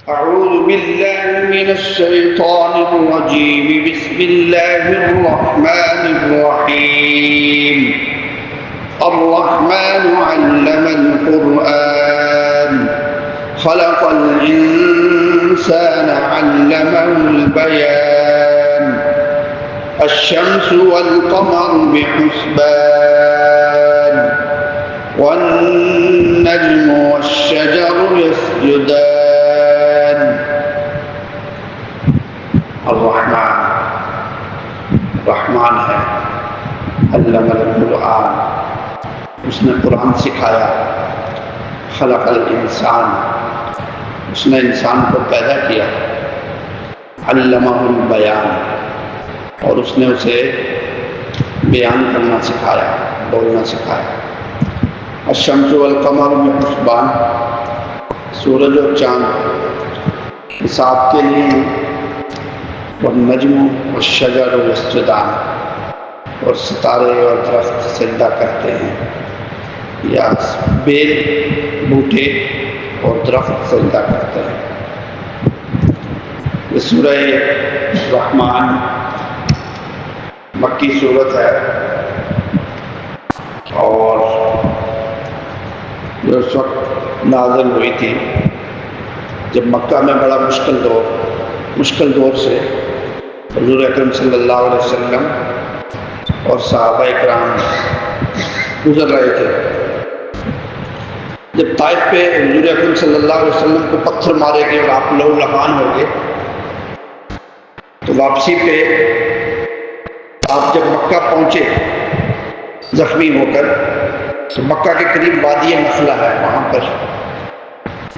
أعوذ بالله من الشيطان الرجيم. بسم الله الرحمن الرحيم. الرحمن علم القرآن خلق الإنسان علمه البيان الشمس والقمر بحسبان والنجم والشجر يسجدان. الرحمن رحمان ہے، علم القرآن اس نے قرآن سکھایا، خلق الانسان اس نے انسان کو پیدا کیا، علمہ البیان اور اس نے اسے بیان کرنا سکھایا، بولنا سکھایا. الشمس والقمر بحسبان، سورج اور چاند حساب کے لیے، والنجم والشجر یسجدان اور ستارے اور درخت سجدہ کرتے ہیں، یا بیل بوٹے اور درخت سجدہ کرتے ہیں. یہ سورہ رحمان مکی صورت ہے اور جو اس وقت نازل ہوئی تھی جب مکہ میں بڑا مشکل دور سے حضور اکرم صلی اللہ علیہ وسلم اور صحابہ اکرام گزر رہے تھے. جب طائف پہ حضور اکرم صلی اللہ علیہ وسلم کو پتھر مارے گئے اور آپ لہو لہان ہو گئے، تو واپسی پہ آپ جب مکہ پہنچے زخمی ہو کر، تو مکہ کے قریب وادی نخلہ ہے، وہاں پر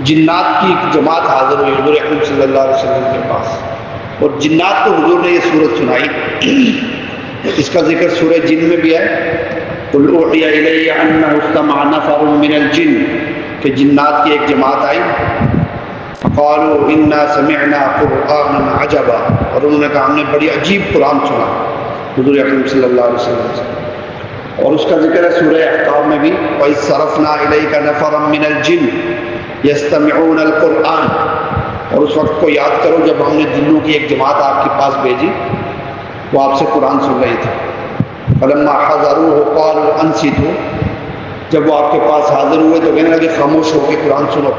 جنات کی ایک جماعت حاضر ہوئی حضور اکرم صلی اللہ علیہ وسلم کے پاس، اور جنات کو حضور نے یہ صورت سنائی. اس کا ذکر سورہ جن میں بھی ہے، قُلْ أُوحِيَ إِلَيَّ أَنَّهُ اسْتَمَعَ نَفَرٌ مِّنَ الْجِنِّ، کہ جنات کی ایک جماعت آئی، فَقَالُوا إِنَّا سَمِعْنَا قُرْآنًا عَجَبًا، اور انہوں نے کہا ہم نے بڑی عجیب قرآن سنا حضور اکرم صلی اللہ علیہ وسلم سے. اور اس کا ذکر ہے سورہ احقاف میں بھی، وَإِذْ صَرَفْنَا إِلَيْكَ نَفَرًا مِّنَ الْجِنِّ يَسْتَمِعُونَ الْقُرْآنَ، اور اس وقت کو یاد کرو جب ہم نے جنوں کی ایک جماعت آپ کے پاس بھیجی، وہ آپ سے قرآن سن رہی تھی. فَلَمَّا حَضَرُوهُ قَالُوا أَنصِتُوا، جب وہ آپ کے پاس حاضر ہوئے تو کہنے لگے خاموش ہو کے قرآن سنو.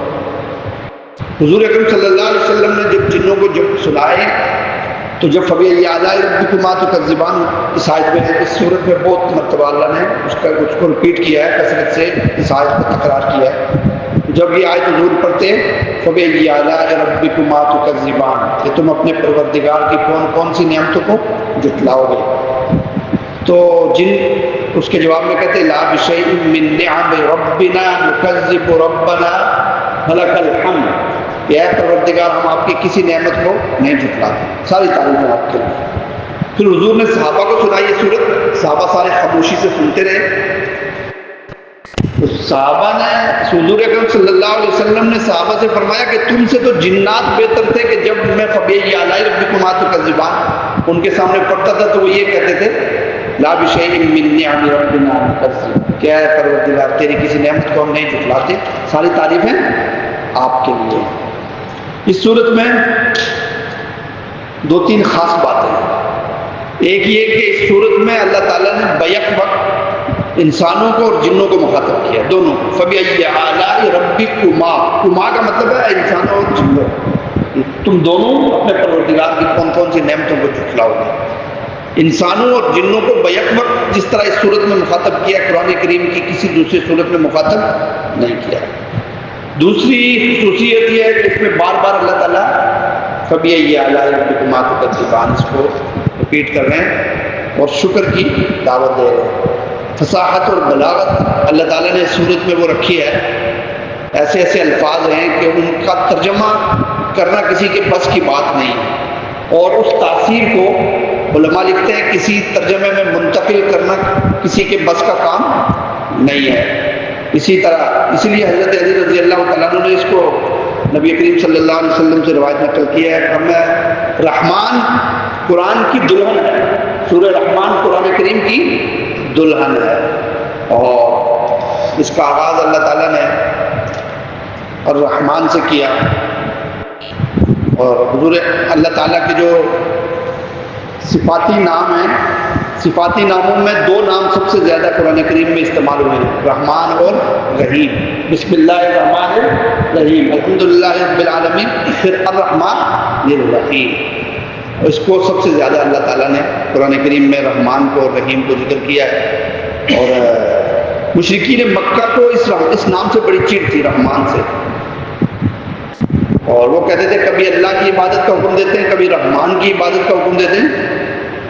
حضور اکرم صلی اللہ علیہ وسلم نے جب جنوں کو جب سنائے تو جب فَبِأَيِّ آلَاءِ رَبِّكُمَا تُكَذِّبَانِ، اس آیت میں اس صورت میں بہت مرتبہ اللہ نے اس کو رپیٹ کیا ہے، کثرت سے اس آیت کو تکرار کیا ہے. جب یہ آیت حضور پڑھتے فَبِأَيِّ آلَاءِ رَبِّكُمَا تُكَذِّبَانِ، کہ تم اپنے پروردگار کی کون سی نعمتوں کو جھٹلاؤ گے. تو جن اس کے جواب میں کہتے لا بشیء من نعم ربنا نکذب ربنا فلک الحمد، کہ اے پروردگار ہم آپ کی کسی نعمت کو نہیں جھٹلاتے، ساری تعریفیں آپ کے لیے. پھر حضور نے صحابہ کو سنائی یہ صورت، صحابہ سارے خاموشی سے سنتے رہے. صحابہ نے حضور اکرم صلی اللہ علیہ وسلم نے صحابہ سے فرمایا کہ تم سے تو جنات بہتر تھے، کہ جب میں فَبِأَيِّ آلَاءِ رَبِّكُمَا تُكَذِّبَانِ ان کے سامنے پڑھتا تھا تو وہ یہ کہتے تھے لا بشیء من نعم ربنا نکذب، کیا ہے پروردگار تیری کسی نعمت کو ہم نہیں جھٹلاتے، ساری تعریفیں آپ کے لیے. اس صورت میں دو تین خاص باتیں ہیں. ایک یہ کہ اس صورت میں اللہ تعالیٰ نے بیک وقت انسانوں کو اور جنوں کو مخاطب کیا، دونوں کو. فَبِأَيِّ آلَاءِ رَبِّكُمَا، کما کا مطلب ہے انسانوں اور جنوں، تم دونوں اپنے پروردگار کی کون سی نعمتوں کو جھٹلاؤ گے. انسانوں اور جنوں کو بیک وقت جس طرح اس صورت میں مخاطب کیا، قرآن کریم کی کسی دوسری صورت میں مخاطب نہیں کیا. دوسری خصوصیت یہ ہے کہ اس میں بار بار اللہ تعالیٰ فَبِأَيِّ آلَاءِ رَبِّكُمَا تُكَذِّبَانِ اس کو رپیٹ کر رہے ہیں اور شکر کی دعوت دے رہے ہیں. فصاحت اور بلاغت اللہ تعالیٰ نے اس صورت میں وہ رکھی ہے، ایسے الفاظ ہیں کہ ان کا ترجمہ کرنا کسی کے بس کی بات نہیں ہے، اور اس تاثیر کو علماء لکھتے ہیں کسی ترجمے میں منتقل کرنا کسی کے بس کا کام نہیں ہے. اسی طرح اس لیے حضرت علی رضی اللہ تعالیٰ عنہ نے اس کو نبی کریم صلی اللہ علیہ وسلم سے روایت نقل کیا ہے. رحمان قرآن کی دلہن ہے، سورہ رحمان قرآن کریم کی دلہن ہے، اور اس کا آغاز اللہ تعالیٰ نے الرحمن سے کیا. اور حضور اللہ تعالیٰ کے جو صفاتی نام ہیں، صفاتی ناموں میں دو نام سب سے زیادہ قرآن کریم میں استعمال ہوئے ہیں، رحمان اور رحیم۔ بسم اللہ الرحمن الرحیم، الحمدللہ رب العالمین، پھر الرحمن الرحیم۔ اس کو سب سے زیادہ اللہ تعالیٰ نے قرآن کریم میں رحمان کو اور رحیم کو ذکر کیا ہے۔ اور مشرکین مکہ کو اس نام سے بڑی چڑ تھی، رحمان سے، اور وہ کہتے تھے کبھی اللہ کی عبادت کا حکم دیتے ہیں، کبھی رحمان کی عبادت کا حکم دیتے ہیں۔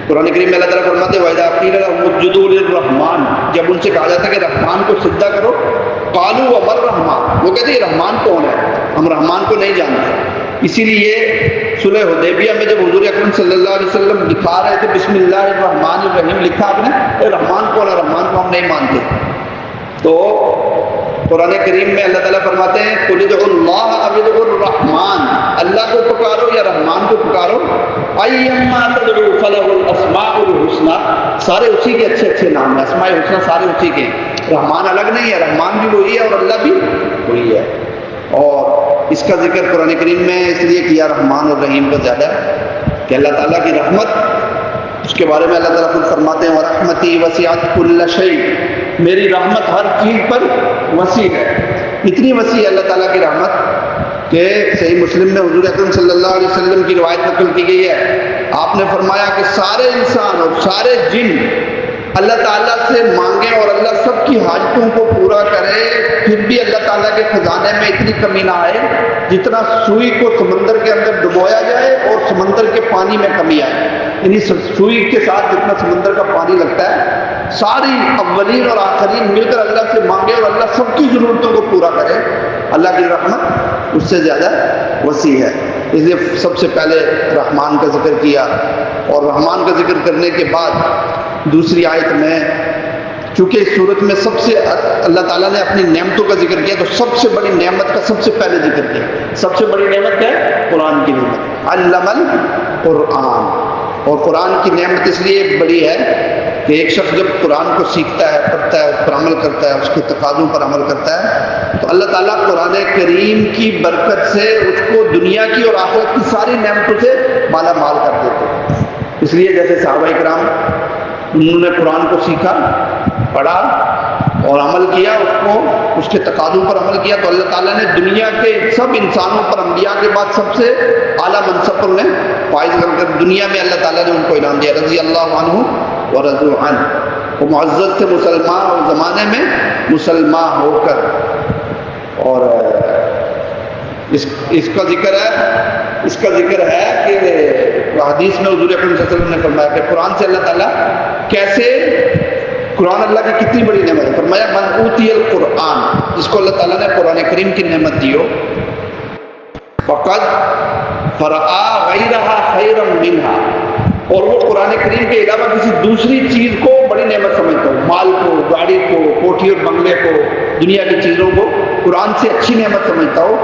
قرآن کریم میں اللہ تعالیٰ فرماتے ہیں وَإِذَا قِيلَ لَهُمُ اسْجُدُوا لِلرَّحْمَانِ، جب ان سے کہا جاتا ہے کہ رحمان کو سجدہ کرو، قَالُوا وَمَا الرَّحْمَانُ، وہ کہتے ہیں رحمان کون ہے، ہم رحمان کو نہیں جانتے۔ اسی لیے صلح حدیبیہ میں جب حضور اکرم صلی اللہ علیہ وسلم لکھا رہے تھے بسم اللہ الرحمن الرحیم، لکھا آپ نے، اے رحمان کون ہے، رحمان کو ہم نہیں مانتے۔ تو قرآن کریم میں اللہ تعالیٰ فرماتے ہیں قُلِ ادْعُوا اللَّهَ أَوِ ادْعُوا الرَّحْمَانَ، اللہ کو پکارو یا رحمان کو پکارو، أَيَّمَّا تَدْعُوا فَلَهُ الْأَسْمَاءُ الْحُسْنَى، سارے اسی کے اچھے اچھے نام ہیں، اسماء الحسنى سارے اسی کے ہیں، رحمان الگ نہیں ہے، رحمان بھی وہی ہے اور اللہ بھی وہی ہے۔ اور اس کا ذکر قرآن کریم میں اس لیے کیا رحمان اور رحیم کا زیادہ کہ اللہ تعالیٰ کی رحمت، اس کے بارے میں اللہ تعالیٰ خود فرماتے ہیں وَرَحْمَتِي وَسِعَتْ كُلَّ شَيْءٍ، میری رحمت ہر چیز پر وسیع ہے، اتنی وسیع ہے اللہ تعالیٰ کی رحمت کہ صحیح مسلم میں حضور اکرم صلی اللہ علیہ وسلم کی روایت نقل کی گئی ہے، آپ نے فرمایا کہ سارے انسان اور سارے جن اللہ تعالیٰ سے مانگیں اور اللہ سب کی حاجتوں کو پورا کرے، پھر بھی اللہ تعالیٰ کے خزانے میں اتنی کمی نہ آئے جتنا سوئی کو سمندر کے اندر ڈبویا جائے اور سمندر کے پانی میں کمی آئے، یعنی سوئی کے ساتھ جتنا سمندر کا پانی لگتا ہے، ساری اولین اور آخرین مل کر اللہ سے مانگے اور اللہ سب کی ضرورتوں کو پورا کرے، اللہ کی رحمت اس سے زیادہ وسیع ہے۔ اس لیے سب سے پہلے رحمان کا ذکر کیا، اور رحمان کا ذکر کرنے کے بعد دوسری آیت میں چونکہ اس صورت میں سب سے اللہ تعالیٰ نے اپنی نعمتوں کا ذکر کیا، تو سب سے بڑی نعمت کا سب سے پہلے ذکر کیا۔ سب سے بڑی نعمت کیا ہے؟ قرآن کی نعمت، علم القرآن۔ اور قرآن کی نعمت اس لیے بڑی ہے کہ ایک شخص جب قرآن کو سیکھتا ہے، پڑھتا ہے، اس پر عمل کرتا ہے، اس کے تقاضوں پر عمل کرتا ہے، تو اللہ تعالیٰ قرآن کریم کی برکت سے اس کو دنیا کی اور آخرت کی ساری نعمتوں سے مالا مال کر دیتے ہیں۔ اس لیے جیسے صحابہ کرام انہوں نے قرآن کو سیکھا، پڑھا اور عمل کیا، اس کو اس کے تقاضوں پر عمل کیا، تو اللہ تعالیٰ نے دنیا کے سب انسانوں پر انبیاء کے بعد سب سے اعلیٰ منصب پر انہیں فائز کر دنیا میں اللہ تعالیٰ نے ان کو انعام دیا، رضی اللہ عنہ ورضوا عنہ، وہ معزز تھے مسلمان اور زمانے میں مسلمان ہو کر۔ اور اس کا ذکر ہے کہ حدیث میں حضور اکرم صلی اللہ علیہ وسلم نے فرمایا کہ قرآن سے اللہ تعالیٰ کیسے، قرآن اللہ کی کتنی بڑی نعمت ہے، فرمایا من اوتی القرآن، جس کو اللہ تعالیٰ نے قرآن کریم کی نعمت دی ہو، فقد فرآ غیرہا خیرا منہا، اور وہ قرآن کریم کے علاوہ کسی دوسری چیز کو بڑی نعمت سمجھتا ہو، مال کو، گاڑی کو، کوٹھی اور بنگلے کو، دنیا کی چیزوں کو قرآن سے اچھی نعمت سمجھتا ہو،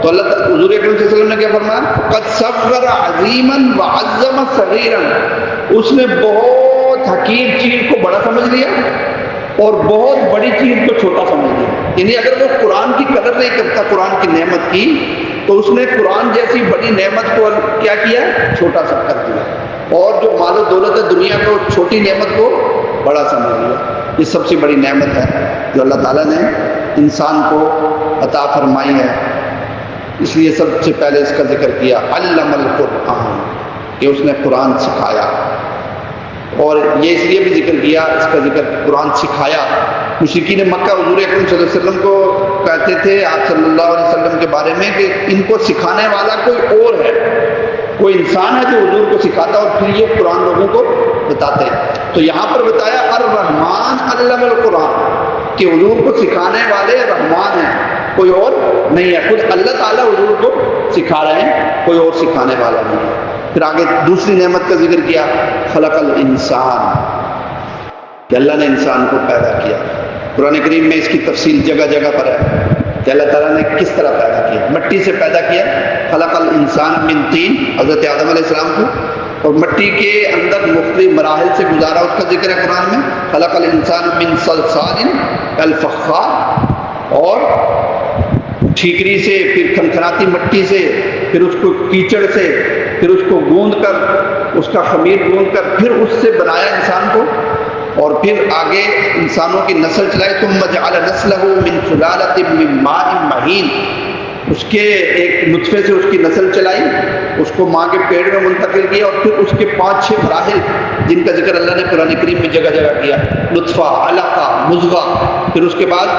تو اللہ تعالیٰ حضور اکرم صلی اللہ علیہ وسلم نے کیا فرمایا قد صغر عظیما وعظم صغیرا، اس نے بہت حقیر چیز کو بڑا سمجھ لیا اور بہت بڑی چیز کو چھوٹا سمجھ لیا، یعنی اگر وہ قرآن کی قدر نہیں کرتا، قرآن کی نعمت کی، تو اس نے قرآن جیسی بڑی نعمت کو کیا کیا، چھوٹا سا کر دیا، اور جو مال و دولت ہے دنیا کو، چھوٹی نعمت کو بڑا سمجھ لیا۔ یہ سب سے بڑی نعمت ہے جو اللہ تعالیٰ نے انسان کو عطا فرمائی ہے، اس لیے سب سے پہلے اس کا ذکر کیا علم القرآن، کہ اس نے قرآن سکھایا، اور یہ اس لیے بھی ذکر کیا، اس کا ذکر قرآن سکھایا۔ مشرکین مکہ حضور اکرم صلی اللہ علیہ وسلم کو کہتے تھے آپ صلی اللہ علیہ وسلم کے بارے میں کہ ان کو سکھانے والا کوئی اور ہے، کوئی انسان ہے جو حضور کو سکھاتا اور پھر یہ قرآن لوگوں کو بتاتے ہیں۔ تو یہاں پر بتایا الرحمن علم القرآن، کہ حضور کو سکھانے والے رحمان ہیں، کوئی اور نہیں ہے، خود اللہ تعالیٰ حضور کو سکھا رہے ہیں، کوئی اور سکھانے والا نہیں ہے۔ پھر آگے دوسری نعمت کا ذکر کیا خلق الانسان، کہ اللہ نے انسان کو پیدا کیا۔ قرآن کریم میں اس کی تفصیل جگہ جگہ پر ہے کہ اللہ تعالیٰ نے کس طرح پیدا کیا، مٹی سے پیدا کیا، خلق الانسان من طین، حضرت آدم علیہ السلام کو، اور مٹی کے اندر مختلف مراحل سے گزارا، اس کا ذکر ہے قرآن میں، خلق الانسان من صلصال کالفخار، اور ٹھیکری سے، پھر کھنکھناتی مٹی سے، پھر اس کو کیچڑ سے، پھر اس کو گوندھ کر، اس کا خمیر گوندھ کر پھر اس سے بنایا انسان کو، اور پھر آگے انسانوں کی نسل چلائی. ثم جعل نسلہ من سلالۃ من ماء مہین، اس کے ایک نطفے سے اس کی نسل چلائی، اس کو ماں کے پیٹ میں منتقل کیا، اور پھر اس کے 5-6 مراحل جن کا ذکر اللہ نے قرآن کریم میں جگہ جگہ کیا. نطفہ، علقہ، مضغہ، پھر اس کے بعد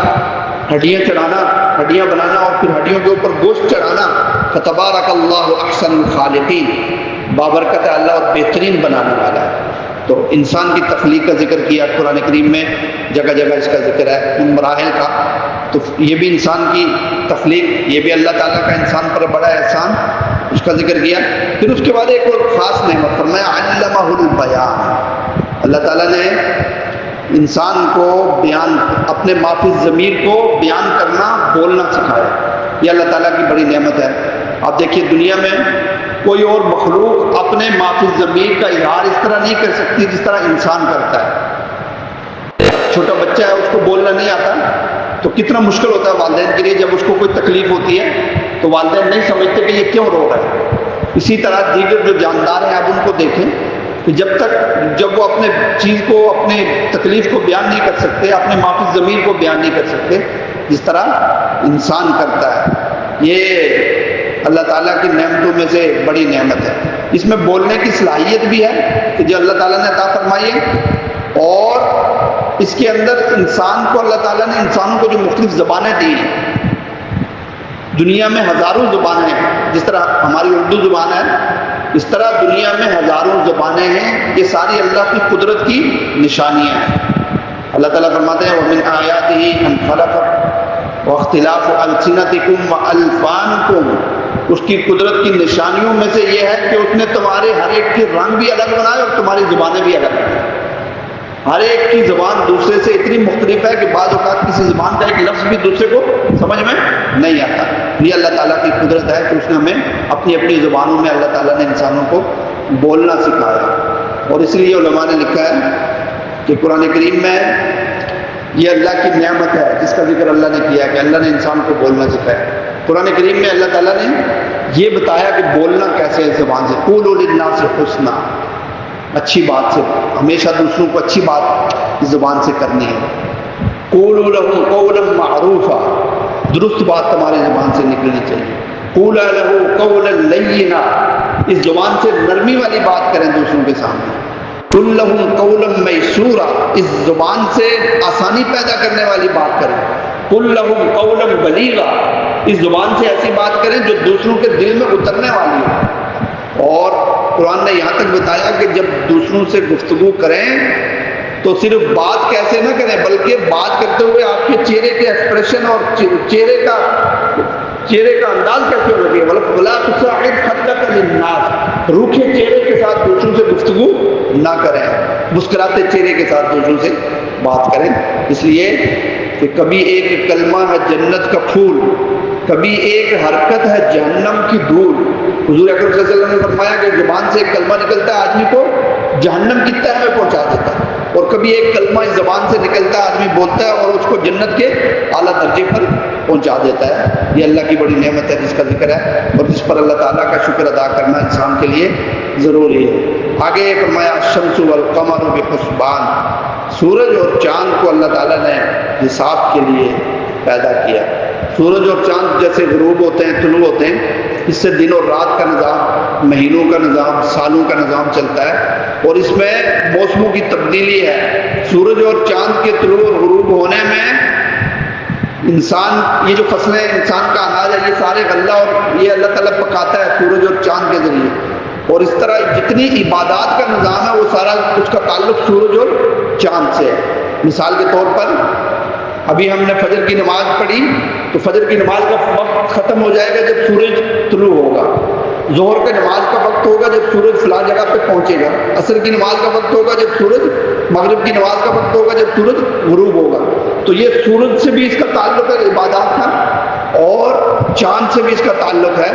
ہڈیاں چڑھانا، ہڈیاں بنانا، اور پھر ہڈیوں کے اوپر گوشت چڑھانا. فتبارک اللہ احسن الخالقین، بابرکت ہے اللہ اور بہترین بنانے والا ہے. تو انسان کی تخلیق کا ذکر کیا قرآن کریم میں، جگہ جگہ اس کا ذکر ہے ان مراحل کا. تو یہ بھی انسان کی تخلیق، یہ بھی اللہ تعالیٰ کا انسان پر بڑا احسان، اس کا ذکر کیا. پھر اس کے بعد ایک اور خاص نعمت فرمایا علمہ البیان، اللہ تعالیٰ نے انسان کو بیان، اپنے ما فی الضمیر کو بیان کرنا، بولنا سکھایا. یہ اللہ تعالیٰ کی بڑی نعمت ہے. آپ دیکھیے دنیا میں کوئی اور مخلوق اپنے ما فی الضمیر کا اظہار اس طرح نہیں کر سکتی جس طرح انسان کرتا ہے. چھوٹا بچہ ہے، اس کو بولنا نہیں آتا تو کتنا مشکل ہوتا ہے والدین کے لیے. جب اس کو کوئی تکلیف ہوتی ہے تو والدین نہیں سمجھتے کہ یہ کیوں رو رہا ہے. اسی طرح دیگر جو جاندار ہیں آپ ان کو دیکھیں کہ جب وہ اپنے چیز کو، اپنے تکلیف کو بیان نہیں کر سکتے، اپنے ما فی الضمیر کو بیان نہیں کر سکتے جس طرح انسان کرتا ہے. یہ اللہ تعالیٰ کی نعمتوں میں سے بڑی نعمت ہے. اس میں بولنے کی صلاحیت بھی ہے کہ جو اللہ تعالیٰ نے عطا فرمائی ہے، اور اس کے اندر انسان کو اللہ تعالیٰ نے انسانوں کو جو مختلف زبانیں دی ہیں، دنیا میں ہزاروں زبانیں ہیں. جس طرح ہماری اردو زبان ہے، اس طرح دنیا میں ہزاروں زبانیں ہیں. یہ ساری اللہ کی قدرت کی نشانیاں ہیں. اللہ تعالیٰ فرماتے ہیں وَمِنْ آیَاتِهِ أَنْ خَلَقَ وَاخْتِلَافُ أَلْسِنَتِكُمْ وَأَلْفَانِكُمْ، اس کی قدرت کی نشانیوں میں سے یہ ہے کہ اس نے تمہارے ہر ایک کے رنگ بھی الگ بنائے اور تمہاری زبانیں بھی الگ بنائیں. ہر ایک کی زبان دوسرے سے اتنی مختلف ہے کہ بعض اوقات کسی زبان کا ایک لفظ بھی دوسرے کو سمجھ میں نہیں آتا. یہ اللہ تعالیٰ کی قدرت ہے کہ اس نے ہمیں اپنی اپنی زبانوں میں اللہ تعالیٰ نے انسانوں کو بولنا سکھایا. اور اس لیے علماء نے لکھا ہے کہ قرآن کریم میں یہ اللہ کی نعمت ہے جس کا ذکر اللہ نے کیا کہ اللہ نے انسان کو بولنا سکھایا. قرآن کریم میں اللہ تعالیٰ نے یہ بتایا کہ بولنا کیسے ہے زبان سے. قولوا للناس حسنا، اچھی بات سے، ہمیشہ دوسروں کو اچھی بات زبان سے کرنی ہے. قولوا لهم قولا معروفا، درست بات تمہاری زبان سے نکلنی چاہیے. قولا له قولا لینا، اس زبان سے نرمی والی بات کریں دوسروں کے سامنے. قل لهم قولا میسورا، اس زبان سے آسانی پیدا کرنے والی بات کریں. قل لهم قولا بلیغا، اس زبان سے ایسی بات کریں جو دوسروں کے دل میں اترنے والی ہو. اور قرآن نے یہاں تک بتایا کہ جب دوسروں سے گفتگو کریں تو صرف بات کیسے نہ کریں بلکہ بات کرتے ہوئے آپ کے چہرے کے ایکسپریشن اور چہرے کا انداز کیسے رکھے. وَلَا تُصَعِّرْ خَدَّكَ لِلنَّاسِ، روکھے چہرے کے ساتھ دوسروں سے گفتگو نہ کریں، مسکراتے چہرے کے ساتھ دوسروں سے بات کریں. اس لیے کہ کبھی ایک کلمہ ہے جنت کا پھول، کبھی ایک حرکت ہے جہنم کی دھول. حضور اکرم صلی اللہ علیہ وسلم نے فرمایا کہ زبان سے ایک کلمہ نکلتا ہے آدمی کو جہنم کی تہہ میں پہنچا دیتا ہے، اور کبھی ایک کلمہ اس زبان سے نکلتا ہے آدمی بولتا ہے اور اس کو جنت کے اعلیٰ درجے پر پہنچا دیتا ہے. یہ اللہ کی بڑی نعمت ہے جس کا ذکر ہے اور جس پر اللہ تعالیٰ کا شکر ادا کرنا انسان کے لیے ضروری ہے. آگے فرمایا الشمس والقمر بحسبان، سورج اور چاند کو اللہ تعالیٰ نے حساب کے لیے پیدا کیا. سورج اور چاند جیسے غروب ہوتے ہیں، طلوع ہوتے ہیں، اس سے دن اور رات کا نظام، مہینوں کا نظام، سالوں کا نظام چلتا ہے، اور اس میں موسموں کی تبدیلی ہے. سورج اور چاند کے طلوع اور غروب ہونے میں انسان، یہ جو فصلیں انسان کا اناج ہے، یہ سارے غلہ اور یہ اللہ تعالیٰ پکاتا ہے سورج اور چاند کے ذریعے. اور اس طرح جتنی عبادات کا نظام ہے وہ سارا اس کا تعلق سورج اور چاند سے ہے. مثال کے طور پر ابھی ہم نے فجر کی نماز پڑھی تو فجر کی نماز کا وقت ختم ہو جائے گا جب سورج طلوع ہوگا. ظہر کی نماز کا وقت ہوگا جب سورج فلاں جگہ پہ پہنچے گا. عصر کی نماز کا وقت ہوگا جب سورج، مغرب کی نماز کا وقت ہوگا جب سورج غروب ہوگا. تو یہ سورج سے بھی اس کا تعلق ہے عبادات کا، اور چاند سے بھی اس کا تعلق ہے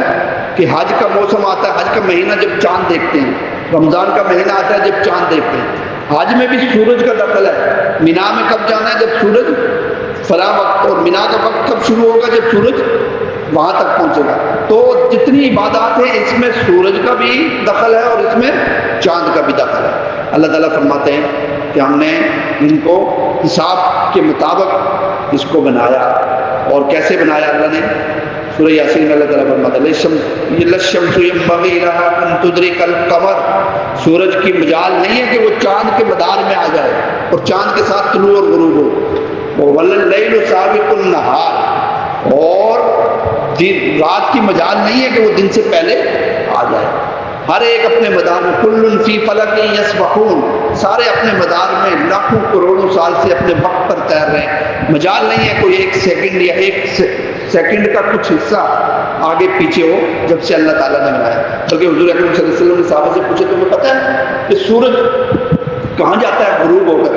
کہ حج کا موسم آتا ہے، حج کا مہینہ جب چاند دیکھتے ہیں، رمضان کا مہینہ آتا ہے جب چاند دیکھتے ہیں. حج میں بھی سورج کا دخل ہے. مینا میں کب جانا ہے؟ جب سورج فلاں وقت، اور مینا کا وقت کب شروع ہوگا؟ جب سورج وہاں تک پہنچے گا۔ تو جتنی عبادات ہیں اس میں سورج کا بھی دخل ہے اور اس میں چاند کا بھی دخل ہے۔ اللہ تعالیٰ فرماتے ہیں کہ ہم نے ان کو حساب کے مطابق اس کو بنایا، اور کیسے بنایا اللہ نے؟ سورہ یاسین میں اللہ تعالیٰ فرماتا ہے للشمس ينبغي لها ان تدرك القمر، سورج کی مجال نہیں ہے کہ وہ چاند کے مدار میں آ جائے اور چاند کے ساتھ طلوع اور غروب ہو۔ واللیل سابق النہار، اور رات کی مجال نہیں ہے کہ وہ دن سے پہلے آ جائے۔ ہر ایک اپنے مدار میں، کل فی فلک یسبحون، سارے اپنے مدار میں لاکھوں کروڑوں سال سے اپنے وقت پر تیر رہے ہیں۔ مجال نہیں ہے کوئی ایک سیکنڈ یا ایک سیکنڈ کا کچھ حصہ آگے پیچھے ہو جب سے اللہ تعالیٰ نے بنایا۔ بلکہ حضور اکرم صلی اللہ علیہ وسلم نے صحابہ سے پوچھے تمہیں پتہ ہے کہ سورج کہاں جاتا ہے غروب ہو کر؟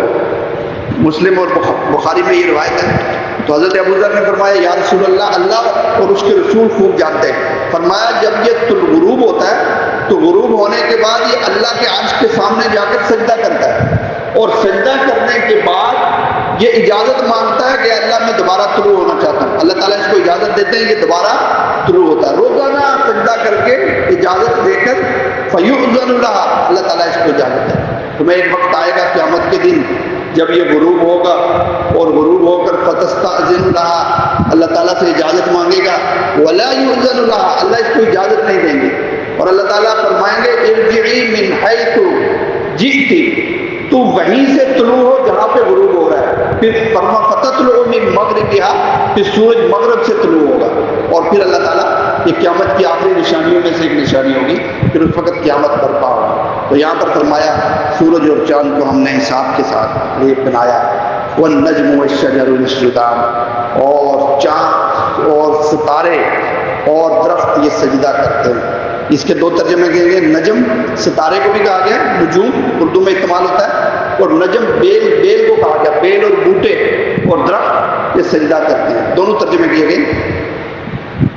مسلم اور بخاری میں یہ روایت ہے۔ تو حضرت ابو ذر نے فرمایا یا رسول اللہ، اللہ اور اس کے رسول خوب جانتے ہیں۔ فرمایا جب یہ غروب ہوتا ہے تو غروب ہونے کے بعد یہ اللہ کے عرش کے سامنے جا کر سجدہ کرتا ہے، اور سجدہ کرنے کے بعد یہ اجازت مانگتا ہے کہ اللہ میں دوبارہ طلوع ہونا چاہتا ہوں۔ اللہ تعالیٰ اس کو اجازت دیتے ہیں کہ دوبارہ طلوع ہوتا ہے، روزانہ سجدہ کر کے اجازت دے کر فیؤذن لہ، اللہ تعالیٰ اس کو اجازت ہے۔ تمہیں ایک وقت آئے گا قیامت کے دن جب یہ غروب ہوگا، اور غروب ہو کر فتستأذن لہ، اللہ تعالیٰ سے اجازت مانگے گا، ولا یؤذن لہ، اللہ اس کو اجازت نہیں دیں گے، اور اللہ تعالیٰ فرمائیں گے ارجعی من حیث جئتی، تو وہیں سے طلوع ہو جہاں پہ غروب ہو رہا ہے۔ پھر فرما فتطلع من مغربہا، پھر سورج مغرب سے طلوع ہوگا، اور پھر اللہ تعالیٰ یہ قیامت کی آخری نشانیوں میں سے ایک نشانی ہوگی، پھر اس وقت قیامت برپا ہوگی۔ تو یہاں پر فرمایا سورج اور چاند کو ہم نے حساب کے ساتھ یہ بنایا۔ والنجم والشجر يسجدان، اور چاند اور ستارے اور درخت یہ سجدہ کرتے ہیں۔ اس کے دو ترجمے کیے گئے، نجم ستارے کو بھی کہا گیا، نجوم اردو میں استعمال ہوتا ہے، اور نجم بیل کو کہا گیا، بیل اور بوٹے اور درخت یہ سجدہ کرتے ہیں، دونوں ترجمے کیے گئے۔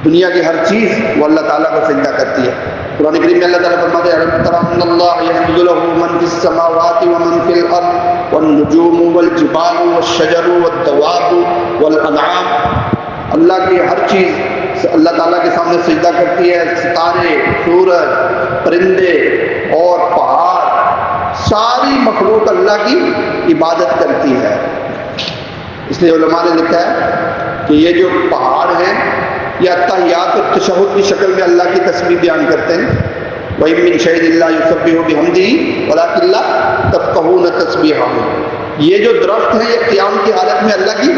دنیا کی ہر چیز وہ اللہ تعالیٰ کو سجدہ کرتی ہے۔ قرآن کریم میں اللہ تعالیٰ فرماتے ہیں أَلَمْ تَرَ أَنَّ اللَّهَ يَسْجُدُ لَهُ مَنْ فِي السَّمَاوَاتِ وَمَنْ فِي الْأَرْضِ وَالنُّجُومُ وَالْجِبَالُ وَالشَّجَرُ وَالدَّوَابُ وَالْأَنْعَامُ، اللہ کی ہر چیز اللہ تعالیٰ کے سامنے سجدہ کرتی ہے، ستارے، سورج، پرندے اور پہاڑ، ساری مخلوق اللہ کی عبادت کرتی ہے۔ اس لیے علماء نے لکھا ہے کہ یہ جو پہاڑ ہیں یہ تحیات اور تشہد کی شکل میں اللہ کی تسبیح بیان کرتے ہیں۔ وَإِن مِّن شَيْءٍ إِلَّا يُسَبِّحُ بِحَمْدِهِ وَلَٰكِن لَّا تَفْقَهُونَ تَسْبِيحَهُمْ، یہ جو درخت ہیں یہ قیام کی حالت میں اللہ کی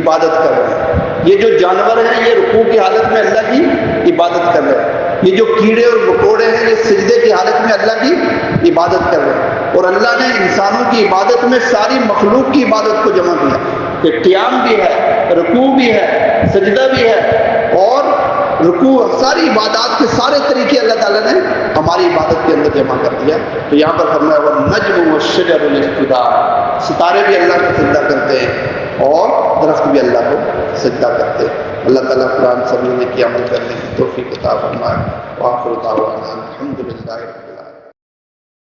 عبادت کر رہے ہیں، یہ جو جانور ہیں یہ رکوع کی حالت میں اللہ کی عبادت کر رہے ہیں، یہ جو کیڑے اور مکوڑے ہیں یہ سجدے کی حالت میں اللہ کی عبادت کر رہے ہیں، اور اللہ نے انسانوں کی عبادت میں ساری مخلوق کی عبادت کو جمع کیا کہ قیام بھی ہے، رکوع بھی ہے، سجدہ بھی ہے، اور رکوع ساری عبادات کے سارے طریقے اللہ تعالیٰ نے ہماری عبادت کے اندر جمع کر دیا۔ تو یہاں پر فرمایا وَالنَّجْمُ وَالشَّجَرُ يَسْجُدَانِ، ستارے بھی اللہ کو سجدہ کرتے ہیں اور درخت بھی اللہ کو سجدہ کرتے ہیں۔ اللہ تعالیٰ قرآن سمجھنے کی عمل کرنے کی توفیق عطا فرمائے۔ وآخر دعوانا الحمد للہ۔